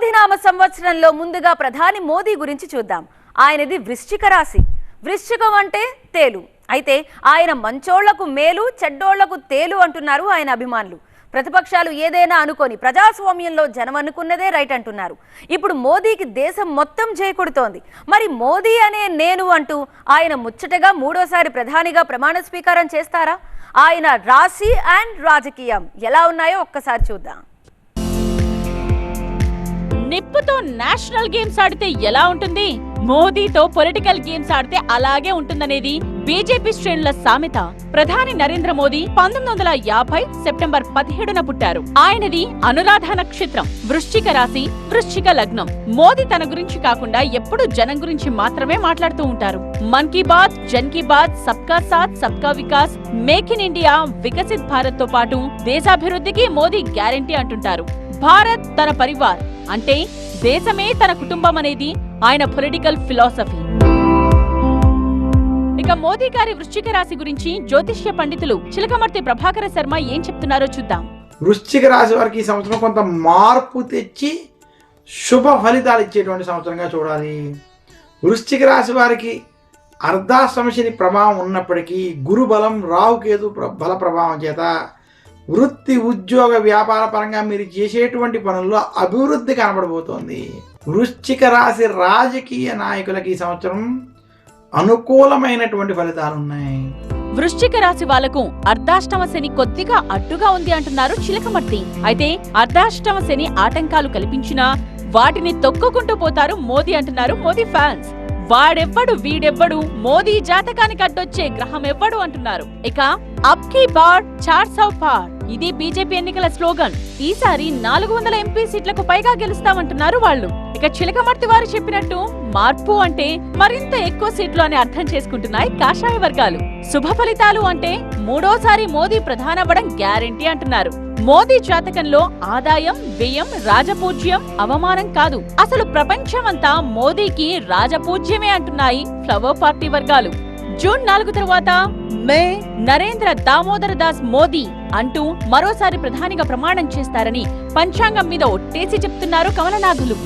క్రోధినామ సంవత్సరంలో ముందుగా ప్రధాని మోదీ గురించి చూద్దాం. ఆయనది వృశ్చిక రాశి. వృశ్చికం అంటే తేలు. అయితే ఆయన మంచోళ్లకు మేలు, చెడ్డోళ్లకు తేలు అంటున్నారు ఆయన అభిమానులు. ప్రతిపక్షాలు ఏదైనా అనుకొని ప్రజాస్వామ్యంలో జనం అనుకున్నదే రైట్ అంటున్నారు. ఇప్పుడు మోదీకి దేశం మొత్తం చేకూడుతోంది. మరి మోదీ అనే నేను అంటూ ఆయన ముచ్చటగా మూడోసారి ప్రధానిగా ప్రమాణ స్వీకారం చేస్తారా? ఆయన రాశి అండ్ రాజకీయం ఎలా ఉన్నాయో ఒక్కసారి చూద్దాం. నిప్పుతో నేషనల్ గేమ్స్ ఆడితే ఎలా ఉంటుంది, మోదీతో పొలిటికల్ గేమ్స్ ఆడితే అలాగే ఉంటుందనేది బీజేపీ శ్రేణుల సామెత. ప్రధాని నరేంద్ర మోదీ 1950 సెప్టెంబర్ 17న పుట్టారు. ఆయనది అనురాధ నక్షత్రం, వృశ్చిక రాశి, వృశ్చిక లగ్నం. మోదీ తన గురించి కాకుండా ఎప్పుడూ జనం గురించి మాత్రమే మాట్లాడుతూ ఉంటారు. మన్ కీ బాత్, జన్ కీ బాత్, సబ్కా సాత్ సబ్కా వికాస్, make in India, Viksit Bharat తో పాటు దేశాభివృద్ధికి మోదీ గ్యారెంటీ అంటుంటారు. భారత్ తన పరివార్ అంటే దేశమే తన కుటుంబం అనేది ఆయన పొలిటికల్ ఫిలాసఫీ. ఇక మోదీ గారి వృశ్చిక రాశి గురించి జ్యోతిష్య పండితులు చిలకమర్తి ప్రభాకర శర్మ ఏం చెప్తున్నారో చూద్దాం. వృశ్చిక రాశి వారికి ఈ సంవత్సరం కొంత మార్పు తెచ్చి శుభ ఫలితాలు ఇచ్చేటువంటి సంవత్సరంగా చూడాలి. వృశ్చిక రాశి వారికి అర్ధాష్టమ శని ప్రభావం ఉన్నప్పటికీ గురు బలం, రాహుకేతు బల ప్రభావం చేత వృత్తి, ఉద్యోగ, వ్యాపార పరంగా మీరు చేసేటువంటి పనుల్లో అభివృద్ధి కనబడబోతోంది. వృశ్చిక రాశి రాజకీయ నాయకులకి ఈ సంవత్సరం అనుకూలమైనటువంటి ఫలితాలు ఉన్నాయి. వృశ్చిక రాశి వాళ్లకు అర్ధాష్టమ శని కొద్దిగా అడ్డుగా ఉంది అంటున్నారు చిలకమర్తి. అయితే అర్ధాష్టమ శని ఆటంకాలు కల్పించినా వాటిని తొక్కుకుంటూ పోతారు మోదీ అంటున్నారు మోదీ ఫ్యాన్స్. వాడెవ్వడు వీడెవ్వడు, మోదీ జాతకానికి అడ్డొచ్చే గ్రహం ఎవ్వడు అంటున్నారు. ఇక అబ్ కీ బార్ 400 పార్, ఇది బీజేపీ ఎన్నికల స్లోగన్. ఈసారి 400 ఎంపీ సీట్లకు పైగా గెలుస్తామంటున్నారు వాళ్ళు. ఇక చిలకమర్తి వారు చెప్పినట్టు మార్పు అంటే మరింత ఎక్కువ సీట్లు అని అర్థం చేసుకుంటున్నాయి కాషాయ వర్గాలు. శుభ ఫలితాలు అంటే మూడోసారి మోదీ ప్రధానవ్వడం గ్యారెంటీ అంటున్నారు. మోదీ జాతకంలో ఆదాయం, వ్యయం, రాజపూజ్యం అవమానం కాదు, అసలు ప్రపంచమంతా మోదీకి రాజపూజ్యమే అంటున్నాయి ఫ్లవర్ పార్టీ వర్గాలు. జూన్ 4 తరువాత మే నరేంద్ర దామోదర దాస్ మోదీ అంటూ మరోసారి ప్రధానిగా ప్రమాణం చేస్తారని పంచాంగం మీద ఒట్టేసి చెప్తున్నారు కమలనాథులు.